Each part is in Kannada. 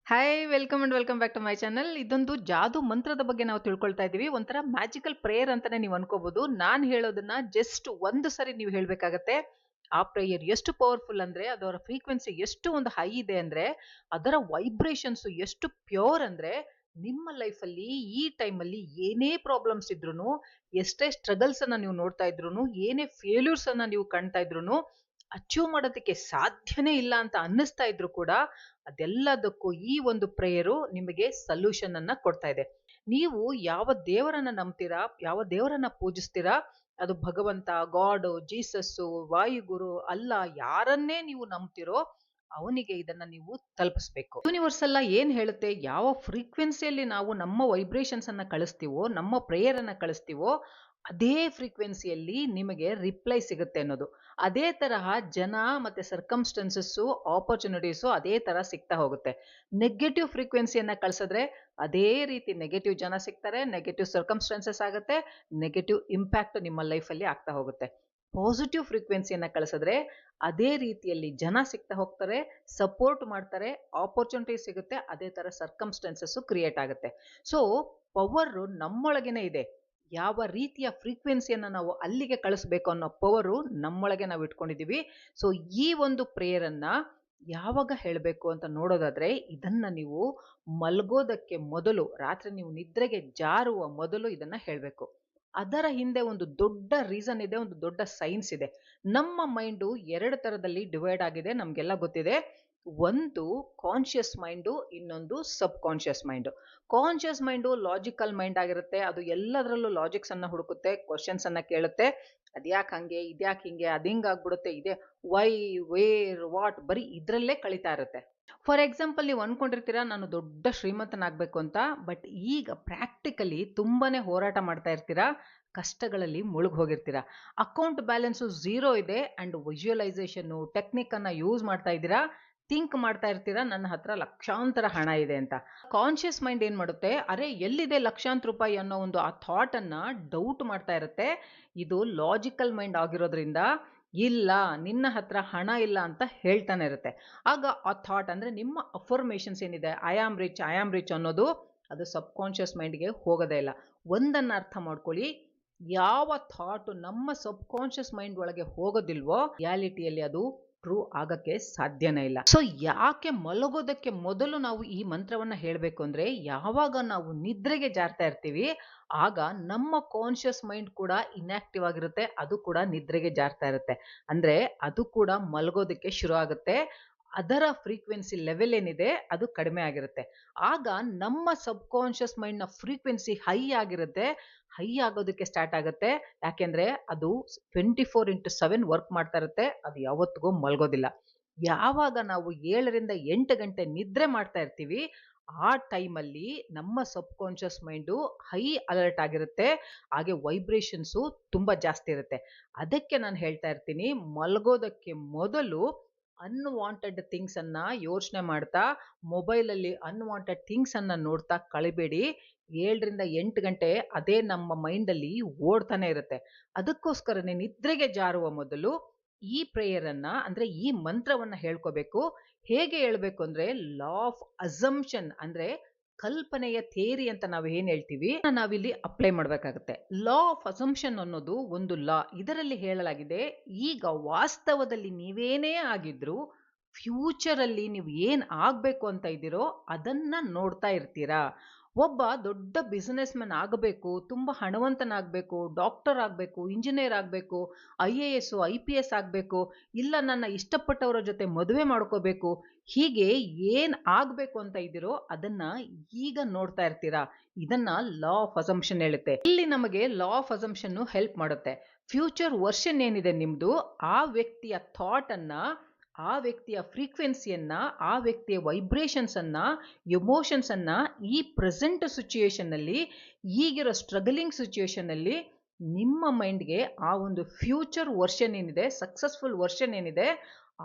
Hi welcome and welcome back to my channel. ಇದೊಂದು ಜಾದು ಮಂತ್ರದ ಬಗ್ಗೆ ನಾವು ತಿಳ್ಕೊಳ್ತಾ ಇದೀವಿ. ಒಂಥರ ಮ್ಯಾಜಿಕಲ್ ಪ್ರೇಯರ್ ಅಂತಾನೆ ನೀವು ಅನ್ಕೋಬಹುದು. ನಾನು ಹೇಳೋದನ್ನ ಜಸ್ಟ್ ಒಂದು ಸರಿ ನೀವು ಹೇಳ್ಬೇಕಾಗತ್ತೆ. ಆ ಪ್ರೇಯರ್ ಎಷ್ಟು ಪವರ್ಫುಲ್ ಅಂದ್ರೆ, ಅದರ ಫ್ರೀಕ್ವೆನ್ಸಿ ಎಷ್ಟು ಒಂದು ಹೈ ಇದೆ ಅಂದ್ರೆ, ಅದರ ವೈಬ್ರೇಷನ್ಸ್ ಎಷ್ಟು ಪ್ಯೂರ್ ಅಂದ್ರೆ, ನಿಮ್ಮ ಲೈಫ್ ಅಲ್ಲಿ ಈ ಟೈಮ್ ಅಲ್ಲಿ ಏನೇ ಪ್ರಾಬ್ಲಮ್ಸ್ ಇದ್ರೂನು, ಎಷ್ಟೇ ಸ್ಟ್ರಗಲ್ಸ್ ಅನ್ನ ನೀವು ನೋಡ್ತಾ ಇದ್ರೂನು, ಏನೇ ಫೇಲ್ಯೂರ್ಸ್ ಅನ್ನ ನೀವು ಕಾಣ್ತಾ ಇದ್ರೂನು, ಅಚೀವ್ ಮಾಡೋದಕ್ಕೆ ಸಾಧ್ಯನೇ ಇಲ್ಲ ಅಂತ ಅನ್ನಿಸ್ತಾ ಇದ್ರು ಕೂಡ, ಅದೆಲ್ಲದಕ್ಕೂ ಈ ಒಂದು ಪ್ರೇಯರು ನಿಮಗೆ ಸೊಲ್ಯೂಷನ್ ಅನ್ನ ಕೊಡ್ತಾ ಇದೆ. ನೀವು ಯಾವ ದೇವರನ್ನ ನಂಬ್ತೀರಾ, ಯಾವ ದೇವರನ್ನ ಪೂಜಿಸ್ತೀರಾ, ಅದು ಭಗವಂತ, ಗಾಡ್, ಜೀಸಸ್ಸು, ವಾಯುಗುರು, ಅಲ್ಲ, ಯಾರನ್ನೇ ನೀವು ನಂಬ್ತಿರೋ ಅವನಿಗೆ ಇದನ್ನ ನೀವು ತಲುಪಿಸ್ಬೇಕು. ಯೂನಿವರ್ಸ್ ಎಲ್ಲ ಏನ್ ಹೇಳುತ್ತೆ, ಯಾವ ಫ್ರೀಕ್ವೆನ್ಸಿಯಲ್ಲಿ ನಾವು ನಮ್ಮ ವೈಬ್ರೇಷನ್ಸ್ ಅನ್ನ ಕಳಿಸ್ತೀವೋ, ನಮ್ಮ ಪ್ರೇಯರ್ ಅನ್ನ ಕಳಿಸ್ತೀವೋ, ಅದೇ ಫ್ರೀಕ್ವೆನ್ಸಿಯಲ್ಲಿ ನಿಮಗೆ ರಿಪ್ಲೈ ಸಿಗುತ್ತೆ ಅನ್ನೋದು. ಅದೇ ತರಹ ಜನ ಮತ್ತೆ ಸರ್ಕಮ್ಸ್ಟೆನ್ಸಸ್ಸು, ಆಪರ್ಚುನಿಟೀಸು ಅದೇ ತರ ಸಿಗ್ತಾ ಹೋಗುತ್ತೆ. ನೆಗೆಟಿವ್ ಫ್ರೀಕ್ವೆನ್ಸಿಯನ್ನ ಕಳ್ಸಿದ್ರೆ ಅದೇ ರೀತಿ ನೆಗೆಟಿವ್ ಜನ ಸಿಗ್ತಾರೆ, ನೆಗೆಟಿವ್ ಸರ್ಕಮ್ಸ್ಟೆನ್ಸಸ್ ಆಗುತ್ತೆ, ನೆಗೆಟಿವ್ ಇಂಪ್ಯಾಕ್ಟ್ ನಿಮ್ಮ ಲೈಫಲ್ಲಿ ಆಗ್ತಾ ಹೋಗುತ್ತೆ. ಪಾಸಿಟಿವ್ ಫ್ರೀಕ್ವೆನ್ಸಿಯನ್ನ ಕಳಿಸಿದ್ರೆ ಅದೇ ರೀತಿಯಲ್ಲಿ ಜನ ಸಿಗ್ತಾ ಹೋಗ್ತಾರೆ, ಸಪೋರ್ಟ್ ಮಾಡ್ತಾರೆ, ಆಪರ್ಚುನಿಟಿ ಸಿಗುತ್ತೆ, ಅದೇ ತರ ಸರ್ಕಮ್ಸ್ಟೆನ್ಸಸ್ ಕ್ರಿಯೇಟ್ ಆಗುತ್ತೆ. ಸೊ ಪವರ್ ನಮ್ಮೊಳಗೇನೆ ಇದೆ. ಯಾವ ರೀತಿಯ ಫ್ರೀಕ್ವೆನ್ಸಿಯನ್ನ ನಾವು ಅಲ್ಲಿಗೆ ಕಳಿಸ್ಬೇಕು ಅನ್ನೋ ಪವರು ನಮ್ಮೊಳಗೆ ನಾವು ಇಟ್ಕೊಂಡಿದೀವಿ. ಸೊ ಈ ಒಂದು ಪ್ರೇಯರ್ ಅನ್ನ ಯಾವಾಗ ಹೇಳಬೇಕು ಅಂತ ನೋಡೋದಾದ್ರೆ, ಇದನ್ನ ನೀವು ಮಲ್ಗೋದಕ್ಕೆ ಮೊದಲು, ರಾತ್ರಿ ನೀವು ನಿದ್ರೆಗೆ ಜಾರುವ ಮೊದಲು ಇದನ್ನ ಹೇಳಬೇಕು. ಅದರ ಹಿಂದೆ ಒಂದು ದೊಡ್ಡ ರೀಸನ್ ಇದೆ, ಒಂದು ದೊಡ್ಡ ಸೈನ್ಸ್ ಇದೆ. ನಮ್ಮ ಮೈಂಡು ಎರಡು ತರದಲ್ಲಿ ಡಿವೈಡ್ ಆಗಿದೆ, ನಮ್ಗೆಲ್ಲ ಗೊತ್ತಿದೆ. ಒಂದು ಕಾನ್ಶಿಯಸ್ ಮೈಂಡು, ಇನ್ನೊಂದು subconscious mind. Conscious mind logical mind ಆಗಿರುತ್ತೆ. ಅದು ಎಲ್ಲದರಲ್ಲೂ ಲಾಜಿಕ್ಸ್ ಅನ್ನ ಹುಡುಕುತ್ತೆ, ಕ್ವಶನ್ಸ್ ಅನ್ನ ಕೇಳುತ್ತೆ. ಅದ್ಯಾಕ್ ಹಂಗೆ, ಇದ್ಯಾಕ್ ಹಿಂಗೆ, ಅದಿಂಗ್ ಆಗ್ಬಿಡುತ್ತೆ, ಇದೆ ವೈ, ವೇರ್, ವಾಟ್, ಬರೀ ಇದ್ರಲ್ಲೇ ಕಳೀತಾ ಇರುತ್ತೆ. ಫಾರ್ ಎಕ್ಸಾಂಪಲ್, ನೀವು ಅನ್ಕೊಂಡಿರ್ತೀರಾ ನಾನು ದೊಡ್ಡ ಶ್ರೀಮಂತನಾಗ್ಬೇಕು ಅಂತ. ಬಟ್ ಈಗ ಪ್ರಾಕ್ಟಿಕಲಿ ತುಂಬಾನೇ ಹೋರಾಟ ಮಾಡ್ತಾ ಇರ್ತೀರಾ, ಕಷ್ಟಗಳಲ್ಲಿ ಮುಳುಗ್ ಹೋಗಿರ್ತೀರಾ. ಅಕೌಂಟ್ ಬ್ಯಾಲೆನ್ಸು ಝೀರೋ ಇದೆ ಅಂಡ್ ವಿಜುವಲೈಸೇಷನ್ ಟೆಕ್ನಿಕ್ ಅನ್ನ ಯೂಸ್ ಮಾಡ್ತಾ ಇದ್ದೀರಾ. ಥಿಂಕ್ ಮಾಡ್ತಾ ಇರ್ತೀರಾ ನನ್ನ ಹತ್ರ ಲಕ್ಷಾಂತರ ಹಣ ಇದೆ ಅಂತ. ಕಾನ್ಶಿಯಸ್ ಮೈಂಡ್ ಏನ್ ಮಾಡುತ್ತೆ, ಅರೆ ಎಲ್ಲಿದೆ ಲಕ್ಷಾಂತರ ರೂಪಾಯಿ ಅನ್ನೋ ಒಂದು ಆ ಥಾಟ್ ಅನ್ನ ಡೌಟ್ ಮಾಡ್ತಾ ಇರುತ್ತೆ. ಇದು ಲಾಜಿಕಲ್ ಮೈಂಡ್ ಆಗಿರೋದ್ರಿಂದ ಇಲ್ಲ, ನಿನ್ನ ಹತ್ರ ಹಣ ಇಲ್ಲ ಅಂತ ಹೇಳ್ತಾನೆ ಇರುತ್ತೆ. ಆಗ ಆ ಥಾಟ್ ಅಂದ್ರೆ ನಿಮ್ಮ ಅಫರ್ಮೇಷನ್ಸ್ ಏನಿದೆ, I am rich, I am rich ಅನ್ನೋದು, ಅದು ಸಬ್ ಕಾನ್ಶಿಯಸ್ ಮೈಂಡ್ಗೆ ಹೋಗೋದೇ ಇಲ್ಲ. ಒಂದನ್ನ ಅರ್ಥ ಮಾಡ್ಕೊಳ್ಳಿ, ಯಾವ ಥಾಟ್ ನಮ್ಮ ಸಬ್ ಕಾನ್ಶಿಯಸ್ ಮೈಂಡ್ ಒಳಗೆ ಹೋಗೋದಿಲ್ವೋ, ರಿಯಾಲಿಟಿಯಲ್ಲಿ ಅದು ಟ್ರೂ ಆಗಕ್ಕೆ ಸಾಧ್ಯನೇ ಇಲ್ಲ. ಸೊ ಯಾಕೆ ಮಲಗೋದಕ್ಕೆ ಮೊದಲು ನಾವು ಈ ಮಂತ್ರವನ್ನ ಹೇಳಬೇಕು ಅಂದ್ರೆ, ಯಾವಾಗ ನಾವು ನಿದ್ರೆಗೆ ಜಾರ್ತಾ ಇರ್ತೀವಿ ಆಗ ನಮ್ಮ ಕಾನ್ಶಿಯಸ್ ಮೈಂಡ್ ಕೂಡ ಇನ್ಆಕ್ಟಿವ್ ಆಗಿರುತ್ತೆ, ಅದು ಕೂಡ ನಿದ್ರೆಗೆ ಜಾರ್ತಾ ಇರುತ್ತೆ. ಅಂದ್ರೆ ಅದು ಕೂಡ ಮಲಗೋದಕ್ಕೆ ಶುರು ಆಗುತ್ತೆ. ಅದರ ಫ್ರೀಕ್ವೆನ್ಸಿ ಲೆವೆಲ್ ಏನಿದೆ ಅದು ಕಡಿಮೆ ಆಗಿರುತ್ತೆ. ಆಗ ನಮ್ಮ ಸಬ್ ಕಾನ್ಶಿಯಸ್ ಮೈಂಡ್ ನ ಫ್ರೀಕ್ವೆನ್ಸಿ ಹೈ ಆಗಿರುತ್ತೆ. ಹೈ ಆಗೋದಕ್ಕೆ ಸ್ಟಾರ್ಟ್ ಆಗುತ್ತೆ. ಯಾಕೆಂದ್ರೆ ಅದು 24x7 ವರ್ಕ್ ಮಾಡ್ತಾ ಇರುತ್ತೆ, ಅದು ಯಾವತ್ತಿಗೂ ಮಲ್ಗೋದಿಲ್ಲ. ಯಾವಾಗ ನಾವು 7ರಿಂದ 8 ಗಂಟೆ ನಿದ್ರೆ ಮಾಡ್ತಾ ಇರ್ತೀವಿ, ಆ ಟೈಮಲ್ಲಿ ನಮ್ಮ ಸಬ್ ಕಾನ್ಶಿಯಸ್ ಮೈಂಡು ಹೈ ಅಲರ್ಟ್ ಆಗಿರುತ್ತೆ. ಹಾಗೆ ವೈಬ್ರೇಷನ್ಸು ತುಂಬಾ ಜಾಸ್ತಿ ಇರುತ್ತೆ. ಅದಕ್ಕೆ ನಾನು ಹೇಳ್ತಾ ಇರ್ತೀನಿ, ಮಲ್ಗೋದಕ್ಕೆ ಮೊದಲು ಅನ್ವಾಂಟೆಡ್ ಥಿಂಗ್ಸ್ ಅನ್ನ ಯೋಚನೆ ಮಾಡ್ತಾ, ಮೊಬೈಲಲ್ಲಿ ಅನ್ವಾಂಟೆಡ್ ಥಿಂಗ್ಸ್ ಅನ್ನ ನೋಡ್ತಾ ಕಳಿಬೇಡಿ. 7ರಿಂದ 8 ಗಂಟೆ ಅದೇ ನಮ್ಮ ಮೈಂಡಲ್ಲಿ ಓಡ್ತಾನೆ ಇರುತ್ತೆ. ಅದಕ್ಕೋಸ್ಕರನೇ ನಿದ್ರೆಗೆ ಜಾರುವ ಮೊದಲು ಈ ಪ್ರೇಯರ್ ಅನ್ನ, ಅಂದ್ರೆ ಈ ಮಂತ್ರವನ್ನ ಹೇಳ್ಕೋಬೇಕು. ಹೇಗೆ ಹೇಳ್ಬೇಕು ಅಂದ್ರೆ, ಲಾ ಆಫ್ ಅಸಂಪ್ಷನ್ ಅಂದ್ರೆ ಕಲ್ಪನೆಯ ಥಿಯರಿ ಅಂತ ನಾವು ಏನ್ ಹೇಳ್ತೀವಿ, ನಾವಿಲ್ಲಿ ಅಪ್ಲೈ ಮಾಡ್ಬೇಕಾಗತ್ತೆ. ಲಾ ಆಫ್ ಅಸಂಪ್ಷನ್ ಅನ್ನೋದು ಒಂದು ಲಾ. ಇದರಲ್ಲಿ ಹೇಳಲಾಗಿದೆ, ಈಗ ವಾಸ್ತವದಲ್ಲಿ ನೀವೇನೇ ಆಗಿದ್ರು ಫ್ಯೂಚರ್ ಅಲ್ಲಿ ನೀವು ಏನ್ ಆಗ್ಬೇಕು ಅಂತ ಇದ್ದೀರೋ ಅದನ್ನ ನೋಡ್ತಾ ಇರ್ತೀರಾ. ಒಬ್ಬ ದೊಡ್ಡ ಬಿಸಿನೆಸ್ ಮ್ಯಾನ್ ಆಗಬೇಕು, ತುಂಬಾ ಹಣವಂತನಾಗಬೇಕು, ಡಾಕ್ಟರ್ ಆಗಬೇಕು, ಇಂಜಿನಿಯರ್ ಆಗಬೇಕು, IAS IPS ಆಗಬೇಕು, ಇಲ್ಲ ನನ್ನ ಇಷ್ಟಪಟ್ಟವರ ಜೊತೆ ಮದುವೆ ಮಾಡ್ಕೋಬೇಕು, ಹೀಗೆ ಏನ್ ಆಗ್ಬೇಕು ಅಂತ ಇದ್ದೀರೋ ಅದನ್ನ ಈಗ ನೋಡ್ತಾ ಇರ್ತೀರಾ. ಇದನ್ನ ಲಾ ಆಫ್ ಅಸಂಪ್ಷನ್ ಹೇಳುತ್ತೆ. ಇಲ್ಲಿ ನಮಗೆ ಲಾ ಆಫ್ ಅಸಂಪ್ಷನ್ ಹೆಲ್ಪ್ ಮಾಡುತ್ತೆ. ಫ್ಯೂಚರ್ ವರ್ಷನ್ ಏನಿದೆ ನಿಮ್ದು, ಆ ವ್ಯಕ್ತಿಯ ಥಾಟ್ ಅನ್ನ, ಆ ವ್ಯಕ್ತಿಯ ಫ್ರೀಕ್ವೆನ್ಸಿಯನ್ನ, ಆ ವ್ಯಕ್ತಿಯ ವೈಬ್ರೇಷನ್ಸ್ ಅನ್ನ, ಎಮೋಷನ್ಸ್ ಅನ್ನ ಈ ಪ್ರೆಸೆಂಟ್ ಸಿಚುಯೇಷನ್ ಅಲ್ಲಿ, ಈಗಿರೋ ಸ್ಟ್ರಗಲಿಂಗ್ ಸಿಚುಯೇಷನ್ ಅಲ್ಲಿ ನಿಮ್ಮ ಮೈಂಡ್ಗೆ ಆ ಒಂದು ಫ್ಯೂಚರ್ ವರ್ಷನ್ ಏನಿದೆ, ಸಕ್ಸಸ್ಫುಲ್ ವರ್ಷನ್ ಏನಿದೆ,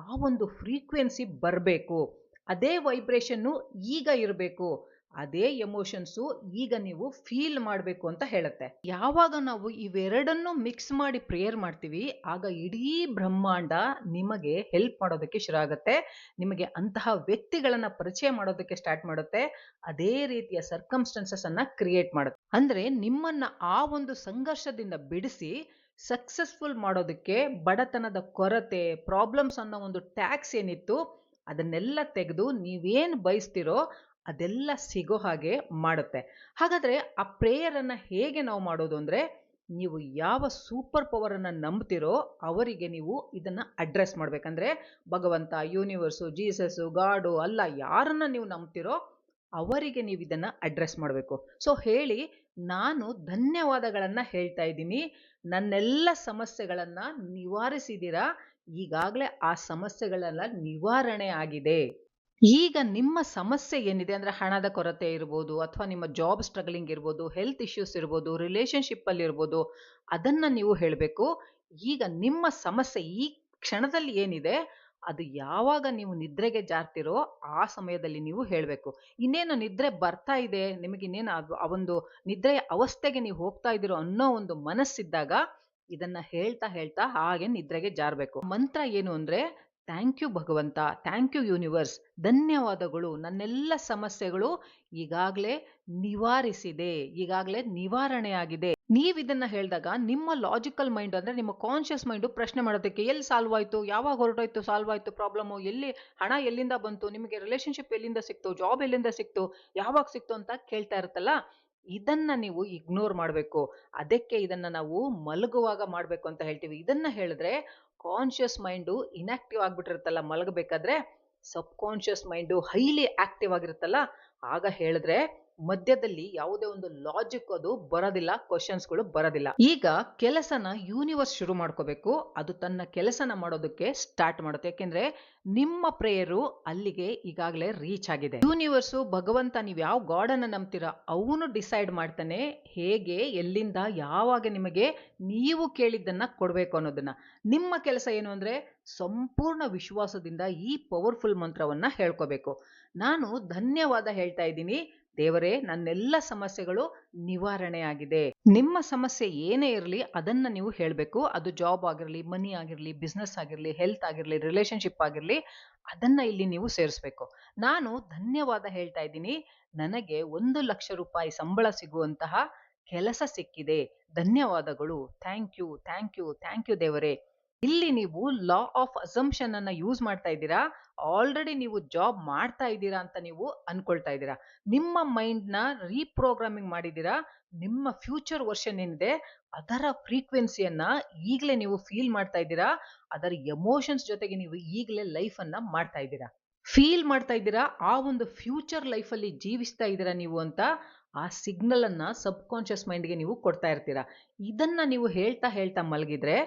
ಆ ಒಂದು ಫ್ರೀಕ್ವೆನ್ಸಿ ಬರಬೇಕು. ಅದೇ ವೈಬ್ರೇಷನ್ನು ಈಗ ಇರಬೇಕು. ಅದೇ ಎಮೋಷನ್ಸು ಈಗ ನೀವು ಫೀಲ್ ಮಾಡಬೇಕು ಅಂತ ಹೇಳುತ್ತೆ. ಯಾವಾಗ ನಾವು ಇವೆರಡನ್ನು ಮಿಕ್ಸ್ ಮಾಡಿ ಪ್ರೇಯರ್ ಮಾಡ್ತೀವಿ, ಆಗ ಇಡೀ ಬ್ರಹ್ಮಾಂಡ ನಿಮಗೆ ಹೆಲ್ಪ್ ಮಾಡೋದಕ್ಕೆ ಶುರು ಆಗುತ್ತೆ. ನಿಮಗೆ ಅಂತಹ ವ್ಯಕ್ತಿಗಳನ್ನ ಪರಿಚಯ ಮಾಡೋದಕ್ಕೆ ಸ್ಟಾರ್ಟ್ ಮಾಡುತ್ತೆ. ಅದೇ ರೀತಿಯ ಸರ್ಕಮ್ಸ್ಟೆನ್ಸಸ್ ಅನ್ನ ಕ್ರಿಯೇಟ್ ಮಾಡುತ್ತೆ. ಅಂದ್ರೆ ನಿಮ್ಮನ್ನ ಆ ಒಂದು ಸಂಘರ್ಷದಿಂದ ಬಿಡಿಸಿ ಸಕ್ಸಸ್ಫುಲ್ ಮಾಡೋದಕ್ಕೆ ಬಡತನದ ಕೊರತೆ, ಪ್ರಾಬ್ಲಮ್ಸ್ ಅನ್ನೋ ಒಂದು ಟ್ಯಾಕ್ಸ್ ಏನಿತ್ತು ಅದನ್ನೆಲ್ಲ ತೆಗೆದು ನೀವೇನ್ ಬಯಸ್ತಿರೋ ಅದೆಲ್ಲ ಸಿಗೋ ಹಾಗೆ ಮಾಡುತ್ತೆ. ಹಾಗಾದ್ರೆ ಆ ಪ್ರೇಯರ್ ಅನ್ನ ಹೇಗೆ ನಾವು ಮಾಡೋದು ಅಂದ್ರೆ, ನೀವು ಯಾವ ಸೂಪರ್ ಪವರ್ ಅನ್ನ ನಂಬ್ತಿರೋ ಅವರಿಗೆ ನೀವು ಇದನ್ನ ಅಡ್ರೆಸ್ ಮಾಡ್ಬೇಕಂದ್ರೆ, ಭಗವಂತ, ಯೂನಿವರ್ಸು, ಜೀಸಸ್, ಗಾಡು ಅಲ್ಲ, ಯಾರನ್ನ ನೀವು ನಂಬ್ತಿರೋ ಅವರಿಗೆ ನೀವು ಇದನ್ನ ಅಡ್ರೆಸ್ ಮಾಡಬೇಕು. ಸೊ ಹೇಳಿ, ನಾನು ಧನ್ಯವಾದಗಳನ್ನ ಹೇಳ್ತಾ ಇದ್ದೀನಿ, ನನ್ನೆಲ್ಲ ಸಮಸ್ಯೆಗಳನ್ನ ನಿವಾರಿಸಿದ್ದೀರಾ, ಈಗಾಗಲೇ ಆ ಸಮಸ್ಯೆಗಳೆಲ್ಲ ನಿವಾರಣೆ ಆಗಿದೆ. ಈಗ ನಿಮ್ಮ ಸಮಸ್ಯೆ ಏನಿದೆ ಅಂದ್ರೆ ಹಣದ ಕೊರತೆ ಇರ್ಬೋದು, ಅಥವಾ ನಿಮ್ಮ ಜಾಬ್ ಸ್ಟ್ರಗಲಿಂಗ್ ಇರ್ಬೋದು, ಹೆಲ್ತ್ ಇಶ್ಯೂಸ್ ಇರ್ಬೋದು, ರಿಲೇಶನ್ಶಿಪ್ ಅಲ್ಲಿ ಇರ್ಬೋದು, ಅದನ್ನ ನೀವು ಹೇಳಬೇಕು. ಈಗ ನಿಮ್ಮ ಸಮಸ್ಯೆ ಈ ಕ್ಷಣದಲ್ಲಿ ಏನಿದೆ ಅದು ಯಾವಾಗ ನೀವು ನಿದ್ರೆಗೆ ಜಾರ್ತಿರೋ ಆ ಸಮಯದಲ್ಲಿ ನೀವು ಹೇಳಬೇಕು. ಇನ್ನೇನು ನಿದ್ರೆ ಬರ್ತಾ ಇದೆ ನಿಮಗೆ, ಇನ್ನೇನು ಆ ಒಂದು ನಿದ್ರೆಯ ಅವಸ್ಥೆಗೆ ನೀವು ಹೋಗ್ತಾ ಇದ್ದೀರೋ ಅನ್ನೋ ಒಂದು ಮನಸ್ಸಿದ್ದಾಗ ಇದನ್ನ ಹೇಳ್ತಾ ಹೇಳ್ತಾ ಹಾಗೆ ನಿದ್ರೆಗೆ ಜಾರಬೇಕು. ಮಂತ್ರ ಏನು ಅಂದ್ರೆ, ಥ್ಯಾಂಕ್ ಯು ಭಗವಂತ, ಥ್ಯಾಂಕ್ ಯು ಯೂನಿವರ್ಸ್, ಧನ್ಯವಾದಗಳು, ನನ್ನೆಲ್ಲ ಸಮಸ್ಯೆಗಳು ಈಗಾಗಲೇ ನಿವಾರಿಸಿದೆ, ಈಗಾಗಲೇ ನಿವಾರಣೆ ಆಗಿದೆ. ನೀವು ಇದನ್ನ ಹೇಳಿದಾಗ ನಿಮ್ಮ ಲಾಜಿಕಲ್ ಮೈಂಡ್ ಅಂದ್ರೆ ನಿಮ್ಮ ಕಾನ್ಶಿಯಸ್ ಮೈಂಡ್ ಪ್ರಶ್ನೆ ಮಾಡೋದಕ್ಕೆ, ಎಲ್ಲಿ ಸಾಲ್ವ್ ಆಯ್ತು, ಯಾವಾಗ ಹೊರಟೋಯ್ತು ಸಾಲ್ವ್ ಆಯ್ತು ಪ್ರಾಬ್ಲಮ್, ಎಲ್ಲಿ ಹಣ ಎಲ್ಲಿಂದ ಬಂತು, ನಿಮಗೆ ರಿಲೇಶನ್ಶಿಪ್ ಎಲ್ಲಿಂದ ಸಿಕ್ತು, ಜಾಬ್ ಎಲ್ಲಿಂದ ಸಿಕ್ತು, ಯಾವಾಗ ಸಿಕ್ತು ಅಂತ ಕೇಳ್ತಾ ಇರುತ್ತಲ್ಲ, ಇದನ್ನ ನೀವು ಇಗ್ನೋರ್ ಮಾಡಬೇಕು. ಅದಕ್ಕೆ ಇದನ್ನ ನಾವು ಮಲಗುವಾಗ ಮಾಡಬೇಕು ಅಂತ ಹೇಳ್ತೀವಿ. ಇದನ್ನ ಹೇಳಿದ್ರೆ ಕಾನ್ಶಿಯಸ್ ಮೈಂಡು ಇನ್ಆಕ್ಟಿವ್ ಆಗ್ಬಿಟ್ಟಿರುತ್ತಲ್ಲ ಮಲಗಬೇಕಾದ್ರೆ, ಸಬ್ ಕಾನ್ಶಿಯಸ್ ಮೈಂಡು ಹೈಲಿ ಆಕ್ಟಿವ್ ಆಗಿರುತ್ತಲ್ಲ, ಆಗ ಹೇಳಿದ್ರೆ ಮಧ್ಯದಲ್ಲಿ ಯಾವುದೇ ಒಂದು ಲಾಜಿಕ್ ಅದು ಬರೋದಿಲ್ಲ, ಕ್ವಶನ್ಸ್ಗಳು ಬರೋದಿಲ್ಲ. ಈಗ ಕೆಲಸನ ಯೂನಿವರ್ಸ್ ಶುರು ಮಾಡ್ಕೋಬೇಕು, ಅದು ತನ್ನ ಕೆಲಸನ ಮಾಡೋದಕ್ಕೆ ಸ್ಟಾರ್ಟ್ ಮಾಡುತ್ತೆ. ಯಾಕೆಂದ್ರೆ ನಿಮ್ಮ ಪ್ರೇಯರು ಅಲ್ಲಿಗೆ ಈಗಾಗಲೇ ರೀಚ್ ಆಗಿದೆ. ಯೂನಿವರ್ಸು, ಭಗವಂತ, ನೀವು ಯಾವ ಗಾಡ್ ಅನ್ನ ನಂಬ್ತೀರಾ ಅವನು ಡಿಸೈಡ್ ಮಾಡ್ತಾನೆ ಹೇಗೆ, ಎಲ್ಲಿಂದ, ಯಾವಾಗ ನಿಮಗೆ ನೀವು ಕೇಳಿದ್ದನ್ನ ಕೊಡ್ಬೇಕು ಅನ್ನೋದನ್ನ. ನಿಮ್ಮ ಕೆಲಸ ಏನು ಅಂದ್ರೆ ಸಂಪೂರ್ಣ ವಿಶ್ವಾಸದಿಂದ ಈ ಪವರ್ಫುಲ್ ಮಂತ್ರವನ್ನ ಹೇಳ್ಕೋಬೇಕು. ನಾನು ಧನ್ಯವಾದ ಹೇಳ್ತಾ ಇದ್ದೀನಿ ದೇವರೇ, ನನ್ನೆಲ್ಲ ಸಮಸ್ಯೆಗಳು ನಿವಾರಣೆ ಆಗಿದೆ. ನಿಮ್ಮ ಸಮಸ್ಯೆ ಏನೇ ಇರಲಿ ಅದನ್ನ ನೀವು ಹೇಳಬೇಕು. ಅದು ಜಾಬ್ ಆಗಿರಲಿ, ಮನಿ ಆಗಿರಲಿ, ಬಿಸ್ನೆಸ್ ಆಗಿರಲಿ, ಹೆಲ್ತ್ ಆಗಿರಲಿ, ರಿಲೇಶನ್ಶಿಪ್ ಆಗಿರಲಿ, ಅದನ್ನ ಇಲ್ಲಿ ನೀವು ಸೇರಿಸ್ಬೇಕು. ನಾನು ಧನ್ಯವಾದ ಹೇಳ್ತಾ ಇದ್ದೀನಿ, ನನಗೆ 1,00,000 ರೂಪಾಯಿ ಸಂಬಳ ಸಿಗುವಂತಹ ಕೆಲಸ ಸಿಕ್ಕಿದೆ, ಧನ್ಯವಾದಗಳು, thank you, thank you, thank you ದೇವರೇ. ಇಲ್ಲಿ ನೀವು ಲಾ ಆಫ್ ಅಸಂಪ್ಷನ್ ಅನ್ನ ಯೂಸ್ ಮಾಡ್ತಾ ಇದ್ದೀರಾ. ಆಲ್ರೆಡಿ ನೀವು ಜಾಬ್ ಮಾಡ್ತಾ ಇದ್ದೀರಾ ಅಂತ ನೀವು ಅನ್ಕೊಳ್ತಾ ಇದ್ದೀರಾ. ನಿಮ್ಮ ಮೈಂಡ್ ನ ರೀಪ್ರೋಗ್ರಾಮಿಂಗ್ ಮಾಡಿದ್ದೀರಾ. ನಿಮ್ಮ ಫ್ಯೂಚರ್ ವರ್ಷನ್ ಏನಿದೆ ಅದರ ಫ್ರೀಕ್ವೆನ್ಸಿಯನ್ನ ಈಗಲೇ ನೀವು ಫೀಲ್ ಮಾಡ್ತಾ ಇದ್ದೀರಾ. ಅದರ ಎಮೋಷನ್ಸ್ ಜೊತೆಗೆ ನೀವು ಈಗಲೇ ಲೈಫ್ ಅನ್ನ ಮಾಡ್ತಾ ಇದ್ದೀರಾ, ಫೀಲ್ ಮಾಡ್ತಾ ಇದ್ದೀರಾ. ಆ ಒಂದು ಫ್ಯೂಚರ್ ಲೈಫ್ ಅಲ್ಲಿ ಜೀವಿಸ್ತಾ ಇದ್ದೀರಾ ನೀವು ಅಂತ ಆ ಸಿಗ್ನಲ್ ಅನ್ನ ಸಬ್ ಕಾನ್ಶಿಯಸ್ ಮೈಂಡ್ಗೆ ನೀವು ಕೊಡ್ತಾ ಇರ್ತೀರಾ. ಇದನ್ನ ನೀವು ಹೇಳ್ತಾ ಹೇಳ್ತಾ ಮಲಗಿದ್ರೆ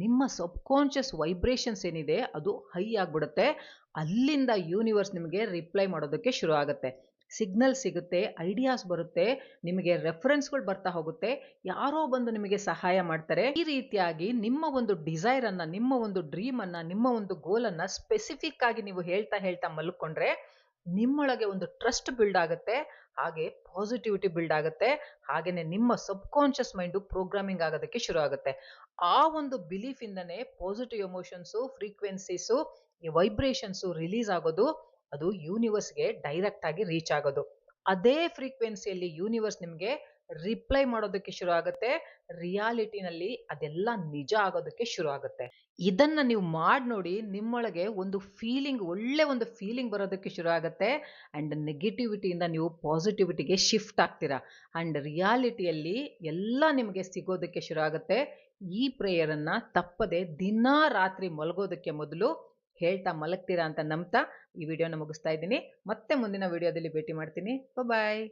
ನಿಮ್ಮ ಸಬ್ ಕಾನ್ಶಿಯಸ್ ವೈಬ್ರೇಷನ್ಸ್ ಏನಿದೆ ಅದು ಹೈ ಆಗ್ಬಿಡುತ್ತೆ. ಅಲ್ಲಿಂದ ಯೂನಿವರ್ಸ್ ನಿಮಗೆ ರಿಪ್ಲೈ ಮಾಡೋದಕ್ಕೆ ಶುರು ಆಗುತ್ತೆ. ಸಿಗ್ನಲ್ ಸಿಗುತ್ತೆ, ಐಡಿಯಾಸ್ ಬರುತ್ತೆ, ನಿಮಗೆ ರೆಫರೆನ್ಸ್ಗಳು ಬರ್ತಾ ಹೋಗುತ್ತೆ, ಯಾರೋ ಬಂದು ನಿಮಗೆ ಸಹಾಯ ಮಾಡ್ತಾರೆ. ಈ ರೀತಿಯಾಗಿ ನಿಮ್ಮ ಒಂದು ಡಿಸೈರ್ ಅನ್ನ, ನಿಮ್ಮ ಒಂದು ಡ್ರೀಮ್ ಅನ್ನ, ನಿಮ್ಮ ಒಂದು ಗೋಲ್ ಅನ್ನ ಸ್ಪೆಸಿಫಿಕ್ ಆಗಿ ನೀವು ಹೇಳ್ತಾ ಹೇಳ್ತಾ ಮಲ್ಕೊಂಡ್ರೆ ನಿಮ್ಮೊಳಗೆ ಒಂದು ಟ್ರಸ್ಟ್ ಬಿಲ್ಡ್ ಆಗುತ್ತೆ, ಹಾಗೆ ಪಾಸಿಟಿವಿಟಿ ಬಿಲ್ಡ್ ಆಗುತ್ತೆ, ಹಾಗೇನೆ ನಿಮ್ಮ ಸಬ್ ಕಾನ್ಶಿಯಸ್ ಮೈಂಡ್ ಪ್ರೋಗ್ರಾಮಿಂಗ್ ಆಗೋದಕ್ಕೆ ಶುರು ಆಗುತ್ತೆ. ಆ ಒಂದು ಬಿಲೀಫ್ ಇಂದನೇ ಪಾಸಿಟಿವ್ ಎಮೋಷನ್ಸು, ಫ್ರೀಕ್ವೆನ್ಸೀಸು, ಈ ವೈಬ್ರೇಷನ್ಸು ರಿಲೀಸ್ ಆಗೋದು, ಅದು ಯೂನಿವರ್ಸ್ಗೆ ಡೈರೆಕ್ಟ್ ಆಗಿ ರೀಚ್ ಆಗೋದು. ಅದೇ ಫ್ರೀಕ್ವೆನ್ಸಿಯಲ್ಲಿ ಯೂನಿವರ್ಸ್ ನಿಮಗೆ ರಿಪ್ಲೈ ಮಾಡೋದಕ್ಕೆ ಶುರು ಆಗುತ್ತೆ. ರಿಯಾಲಿಟಿನಲ್ಲಿ ಅದೆಲ್ಲ ನಿಜ ಆಗೋದಕ್ಕೆ ಶುರು ಆಗುತ್ತೆ. ಇದನ್ನ ನೀವು ಮಾಡಿ ನೋಡಿ, ನಿಮ್ಮೊಳಗೆ ಒಂದು ಫೀಲಿಂಗ್, ಒಳ್ಳೆ ಒಂದು ಫೀಲಿಂಗ್ ಬರೋದಕ್ಕೆ ಶುರು ಆಗುತ್ತೆ. ಅಂಡ್ ನೆಗೆಟಿವಿಟಿಯಿಂದ ನೀವು ಪಾಸಿಟಿವಿಟಿಗೆ ಶಿಫ್ಟ್ ಆಗ್ತೀರಾ. ಅಂಡ್ ರಿಯಾಲಿಟಿಯಲ್ಲಿ ಎಲ್ಲ ನಿಮಗೆ ಸಿಗೋದಕ್ಕೆ ಶುರು ಆಗುತ್ತೆ. ಈ ಪ್ರೇಯರ್ ಅನ್ನ ತಪ್ಪದೆ ದಿನಾ ರಾತ್ರಿ ಮಲಗೋದಕ್ಕೆ ಮೊದಲು ಹೇಳ್ತಾ ಮಲಗ್ತೀರಾ ಅಂತ ನಂಬ್ತಾ ಈ ವಿಡಿಯೋನ ಮುಗಿಸ್ತಾ ಇದ್ದೀನಿ. ಮತ್ತೆ ಮುಂದಿನ ವಿಡಿಯೋದಲ್ಲಿ ಭೇಟಿ ಮಾಡ್ತೀನಿ. ಬಾಯ್.